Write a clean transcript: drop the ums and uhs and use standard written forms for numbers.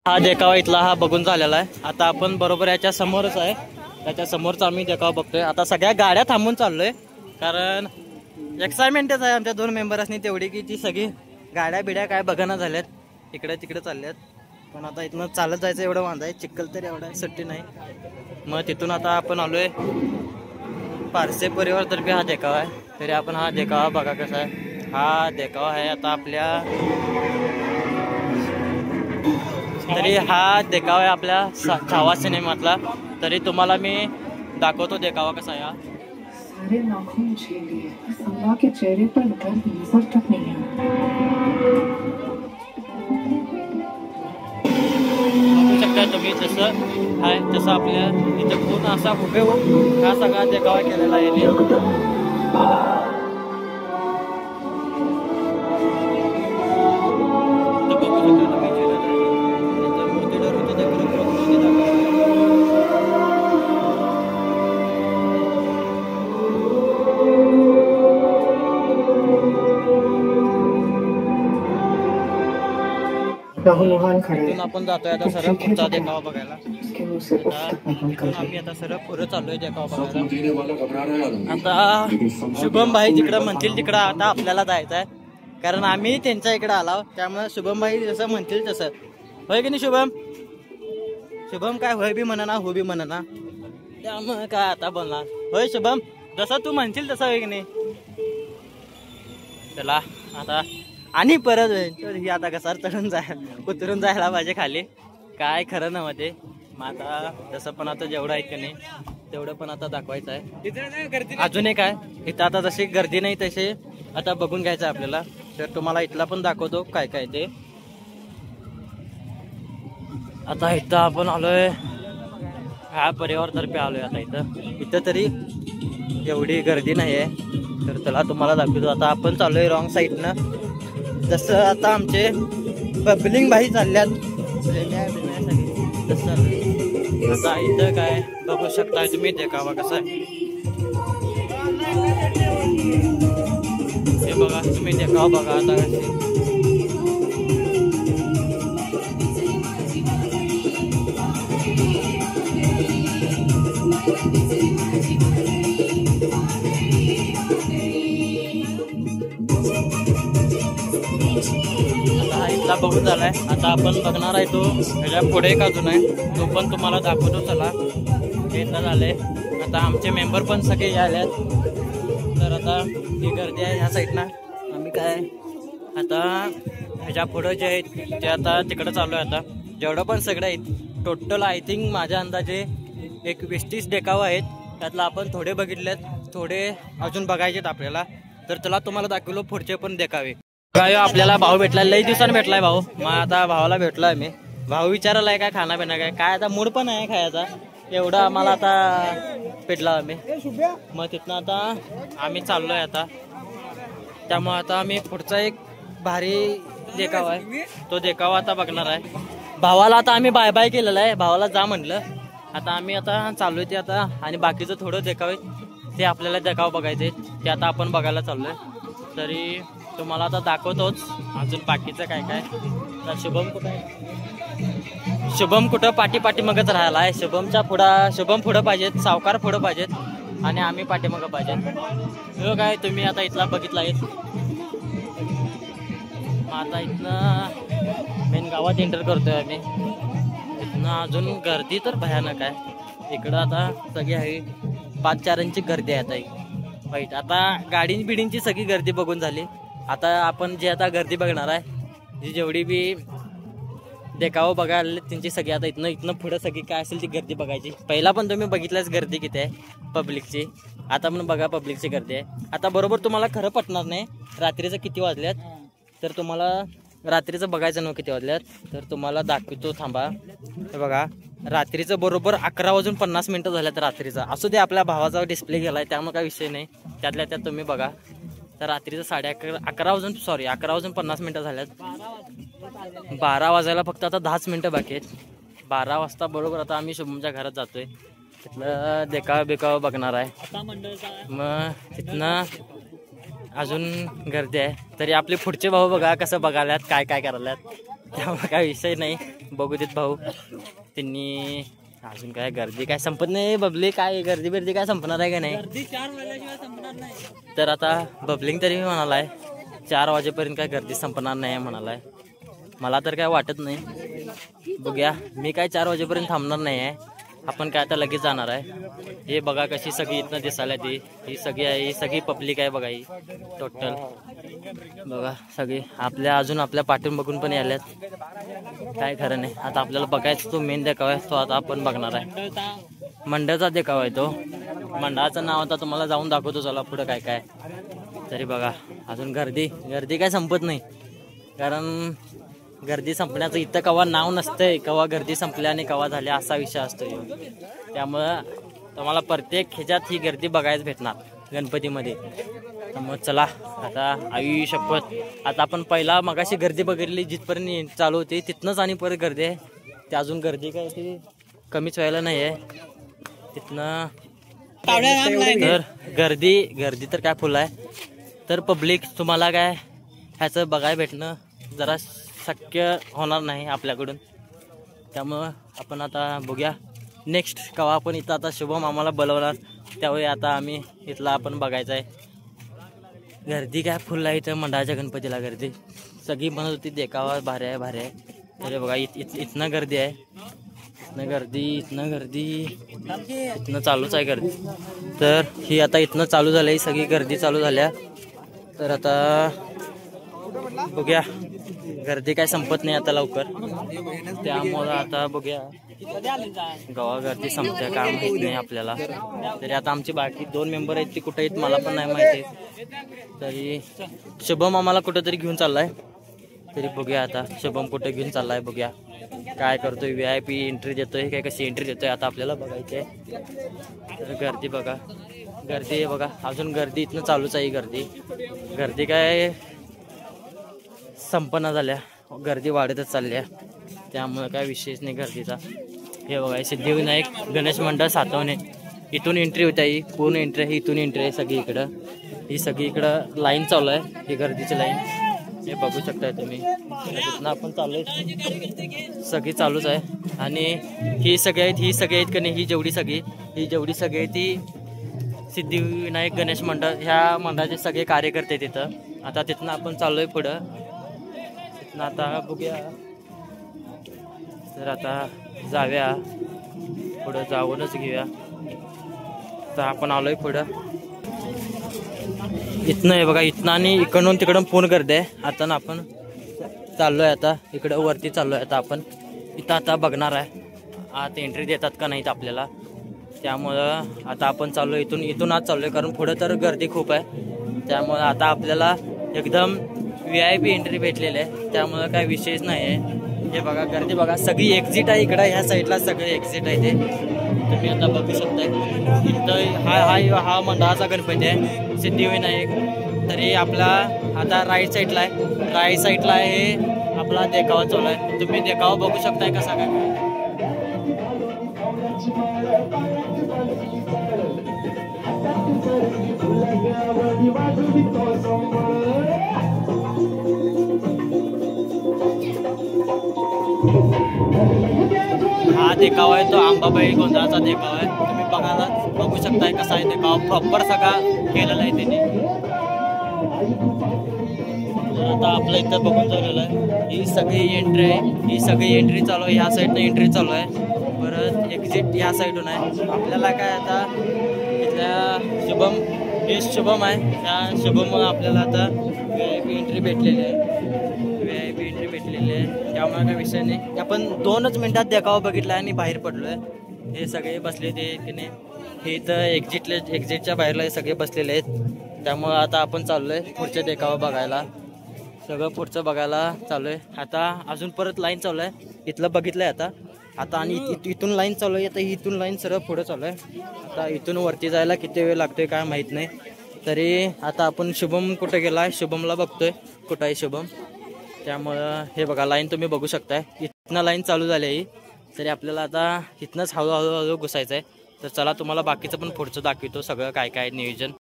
हा देखावा इथला हा बघून झालेला आहे. आता आपण बरोबर याच्या समोरच आहे, त्याच्या समोरचा आम्ही देखावा बघतोय. आता सगळ्या गाड्या थांबून चाललोय कारण एक्साइटमेंटच आहे आमच्या 2 मेंबर्सनी तेवढी की ती सगळी गाड्या बिड्या काय बघाना झाल्यात, इकडे तिकडे चालल्यात. पण आता इथनं चालत जायचं एवढं वांद आहे, चिखल तर एवढा सुट्टी नाही. मग तिथून आता आपण आलोय पारसे परिवारतर्फे हा देखावा आहे. तरी आपण हा देखावा बघा कसा आहे. हा देखावा आहे आता आपल्या छावा सिनेमातला. तरी तुम्हाला मी दाखवतो देखावा कसा आहे. सारे नाखून झेल लिए, अल्लाह के चेहरे पर दर्द नजर तक नहीं है. बघू शकता तुम्ही जसं आहे तसं आपल्या इथं पूर्ण असा हुबेहूब हा सगळा देखावा केलेला आहे. आपण जातोय आता सरळ पुढचा देखावा बघायला. आम्ही आता सरळ पुढे चाललोय देखावा बघायला. आता शुभम भाई जिकडं म्हणतील तिकडं आता आपल्याला जायचं आहे कारण आम्ही त्यांच्या इकडे आलो. त्यामुळे शुभम भाई जसं म्हणतील तसं होय की नाही शुभम. शुभम काय होय बी म्हणा हो बी म्हणा, त्यामुळे काय आता बोलणार. होय शुभम, जसं तू म्हणशील तसं होय की नाही. चला आता आणि परत ही आता कसा उतरून जायला पाहिजे खाली, काय खरं नव्हते. मग आता जसं पण आता जेवढं आहे की नाही तेवढं पण आता दाखवायचं आहे. अजून एक आहे इथं आता जशी गर्दी नाही तसे आता बघून घ्यायचं आहे आपल्याला. तर तुम्हाला इथला पण दाखवतो काय काय ते. आता इथं आपण आलोय ह्या परिवारतर्फे आलोय. आता इथं तरी एवढी गर्दी नाही आहे, तर त्याला तुम्हाला दाखवतो. आता आपण चाललोय रॉंग साईडनं. जसं आता आमचे बबलिंग भाई चालल्यात तसं आता इथं काय बघू शकताय तुम्ही देखावा कसा आहे. हे बघा तुम्ही देखावा बघा आता इथला बघून झालाय. आता आपण बघणार आहे तो ह्याच्या पुढे एक अजून आहे, तो पण तुम्हाला दाखवतो. चला हे इथं झालंय. आता आमचे मेंबर पण सगळे आलेत. तर आता ही गर्दी आहे ह्या साईडला. आम्ही काय आता ह्याच्या पुढं जे आहेत ते आता तिकडं चालू आहे. आता जेवढं पण सगळं आहेत टोटल आय थिंक माझ्या अंदाजे एक 20-30 देखावा आहेत. त्यातला आपण थोडे बघितलेत, थोडे अजून बघायचेत आपल्याला. तर त्याला तुम्हाला दाखवलो पुढचे पण देखावे. काय आपल्याला भाऊ भेटलाय, लई दिवसांनी भेटलाय भाऊ. मग आता भावाला भेटलोय मी. भाऊ विचारलाय काय खाना पिना काय आता मूड पण आहे खायचा, एवढं आम्हाला आता पेटला आम्ही. मग तिथनं आता आम्ही चाललोय आता. त्यामुळे आता आम्ही पुढचा एक भारी देखावा आहे तो देखावा आता बघणार आहे. भावाला आता आम्ही बाय बाय केलेलं आहे, भावाला जा म्हणलं. आता आम्ही आता चाललोय ते आता. आणि बाकीचं थोडं देखावे ते आपल्याला देखावा बघायचे ते आता आपण बघायला चाललोय. तरी तुम्हाला आता दाखवतोच अजून बाकीचं काय काय. तर शुभम कुठं आहे, शुभम कुठं पाठीमागच राहिला आहे. शुभम पुढं पाहिजेत, सावकार पुढं पाहिजेत आणि आम्ही पाठीमागं पाहिजेत. हो काय तुम्ही आता इथला बघितला आहेत. आता इथनं मेन गावात एंटर करतोय आम्ही. इथनं अजून गर्दी तर भयानक आहे. इकडं आता सगळी आहे 5-4 गर्दी आहे आता वाईट. आता गाडी बिडींची सगळी गर्दी बघून झाली. आता आपण जे आता गर्दी बघणार आहे, जी जेवढी बी देखावं बघायला त्यांची सगळी आता इथनं पुढं सगळी काय असेल ती गर्दी बघायची. पहिला पण तुम्ही बघितल्याच गर्दी किती आहे पब्लिकची. आता पण बघा पब्लिकची गर्दी आहे. आता बरोबर तुम्हाला खरं पटणार नाही रात्रीचं किती वाजल्यात, तर तुम्हाला रात्रीचं बघायचं नव्हतं किती वाजल्यात. तर तुम्हाला दाखवतो थांबा. हे बघा रात्रीचं बरोबर 11:50 झाल्यात रात्रीचा. असू दे आपल्या भावाचा डिस्प्ले गेलाय त्यामुळे काय विषय नाही. त्यातल्या त्यात तुम्ही बघा. तर रात्रीचं 11:50 झाल्यात. 12 वाजायला फक्त आता 10 मिनिटं बाकी आहेत. 12 वाजता बरोबर आता आम्ही शुभमच्या घरात जातोय. तिथलं देखावा बघणार आहे. मग तिथनं अजून गर्दी आहे. तरी आपले पुढचे भाऊ बघा कसं बघायलात, काय काय करायलात. त्यामुळे काय विषय नाही. बघू देत भाऊ. त्यांनी अजून काय गर्दी काय संपत नाही. बबली काय गर्दी बिर्दी काय संपणार आहे का नाही. गर्दी 4 वाजल्याशिवाय संपणार नाही. तर आता बबलिंग तरी म्हणालाय 4 वाजेपर्यंत काय गर्दी संपणार नाही म्हणालाय. मला तर काय वाटत नाही. बघूया. मी काय 4 वाजेपर्यंत थांबणार नाही आहे. आपण काय आता लगेच जाणार आहे. हे बघा कशी सगळी इथनं दिसायला ती. ही सगळी आहे. ही सगळी पब्लिक आहे बघा. ही टोटल बघा सगळी अजून आपल्या पाठून बघून पण आल्यात. काय खरं नाही. आता आपल्याला बघायचं तो मेन देखावा आहे तो आता आपण बघणार आहे. मंडळाचा देखावा आहे तो. मंडळाचं नाव आता तुम्हाला जाऊन दाखवतो चला पुढं काय काय. तरी बघा अजून गर्दी काय संपत नाही. कारण गर्दी संपण्याचं इथं कवा नाव नसतंय. कवा गर्दी संपल्या आणि कवा झाल्या असा विषय असतो. त्यामुळं तुम्हाला प्रत्येक ह्याच्यात ही गर्दी बघायला भेटणार गणपतीमध्ये. त्यामुळे चला आता आई शपथ. आता आपण पहिला मगाशी गर्दी बघितली जिथपर्यंत चालू होती तिथनंच आणि परत गर्दी आहे. ते अजून गर्दी काय ती कमीच व्हायला नाही आहे तिथनं. तर गर्दी तर काय फुल आहे. तर पब्लिक तुम्हाला काय ह्याचं बघायला भेटणं जरा शक्य होणार नाही आपल्याकडून. त्यामुळं आपण आता बघूया नेक्स्ट केव्हा आपण इथं आता शुभम आम्हाला बोलवणार त्यावेळी आता आम्ही इथला आपण बघायचं आहे. गर्दी काय फुल आहे इथं मंडळाच्या गणपतीला. गर्दी सगळी म्हणत होती देखावा भारी आहे भारी आहे. तर बघा इथनं गर्दी आहे. इथनं गर्दी इथनं चालूच आहे गर्दी. तर ही आता इथनं चालू झालं आहे. सगळी गर्दी चालू झाल्या. तर आता बघूया. गर्दी काय संपत नाही आता लवकर. त्यामुळं आता बघूया गावा गर्दी संपत्या काय माहित नाही आपल्याला. तरी आता आमची बाकी 2 मेंबर आहेत ती कुठे आहेत मला पण नाही माहिती. तरी शुभम आम्हाला कुठेतरी घेऊन चाललाय. तरी बघूया आता शुभम कुठे घेऊन चाललाय. बघूया काय करतोय. VIP एंट्री देतोय काय कशी एंट्री देतोय आता आपल्याला बघायचंय. तर गर्दी बघा गर्दी बघा अजून गर्दी इथनं चालूच आहे. गर्दी काय संपना झाल्या. गर्दी वाढतच चालल्या. त्यामुळे काय विशेष नाही गर्दीचा. हे बघा सिद्धिविनायक गणेश मंडळ सातवणे इथून एंट्री होत्या. ही पूर्ण एंट्री आहे. इथून एंट्री आहे सगळी इकडं. ही सगळी इकडं लाईन चालू आहे. ही गर्दीची लाईन हे बघू शकताय तुम्ही. इथनं आपण चालू आहे सगळी चालूच आहे. आणि ही सगळी आहेत का नाही. ही जेवढी सगळी आहे ती सिद्धिविनायक गणेश मंडळ ह्या मंडळाचे सगळे कार्यकर्ते तिथं. आता तिथनं आपण चाललोय पुढं. तिथनं आता बघूया. तर आता जाऊया पुढं जाऊनच घेऊया. तर आपण आलोय पुढं. इथनं आहे बघा. इथनं आणि इकडून तिकडून पूर्ण गर्दी आहे. आता ना आपण चाललोय आता इकडं वरती चाललोय. आता आपण इथं आता बघणार आहे आत एंट्री देतात का नाहीत आपल्याला. त्यामुळं आता आपण चाललो इथून आज चाललोय. कारण पुढं तर गर्दी खूप आहे. त्यामुळं आता आपल्याला एकदम VIP एंट्री भेटलेली आहे. त्यामुळं काय विशेष नाही आहे. हे बघा गर्दी बघा सगळी एक्झिट आहे इकडं. ह्या साईडला सगळे एक्झिट आहे. ते तुम्ही आता बघू शकताय. इथं हा मंडळाचा गणपती आहे सिद्धिविनायक. तरी आपला आता राईट साईडला आहे हे आपला देखावा चालू आहे. तुम्ही देखावा बघू शकताय कसा काय. हा देखावा आहे तो अंबाबाई गोंधळाचा देखावा आहे. तुम्ही बघू शकताय कसा आहे देखावा. प्रॉपर सगळा केलेला आहे त्यांनी. आता आपलं इथं बघून चाललेलं आहे. ही सगळी एंट्री चालू आहे. ह्या साईडनं एंट्री चालू आहे. परत एक्झिट ह्या साईडून आहे. आपल्याला काय आता इथल्या शुभम आहे. त्या शुभम आपल्याला आता VIP एंट्री भेटलेली आहे. त्यामुळे काय विषय नाही. आपण 2च मिनिटात देखावा बघितला आणि बाहेर पडलोय. हे सगळे बसले ते की नाही. हे इथं एक्झिटच्या बाहेरला सगळे बसलेले आहेत. त्यामुळं आता आपण चाललोय पुढच्या देखावा बघायला. सगळं पुढचं बघायला चालू आहे. आता अजून परत लाईन चालू आहे. इथलं बघितलंय आता आणि इथून लाईन चालू आहे. आता इथून लाईन सरळ पुढं चालू आहे. आता इथून वरती जायला किती वेळ लागतोय काय माहीत नाही. तरी आता आपण शुभम कुठं गेला आहे शुभमला बघतोय कुठं आहे शुभम. त्यामुळं हे बघा लाईन तुम्ही बघू शकताय. इथनं लाईन चालू झाली आहे. तरी आपल्याला आता इथनंच हळूहळू घुसायचं आहे. तर चला तुम्हाला बाकीचं पण पुढचं दाखवतो सगळं काय काय नियोजन.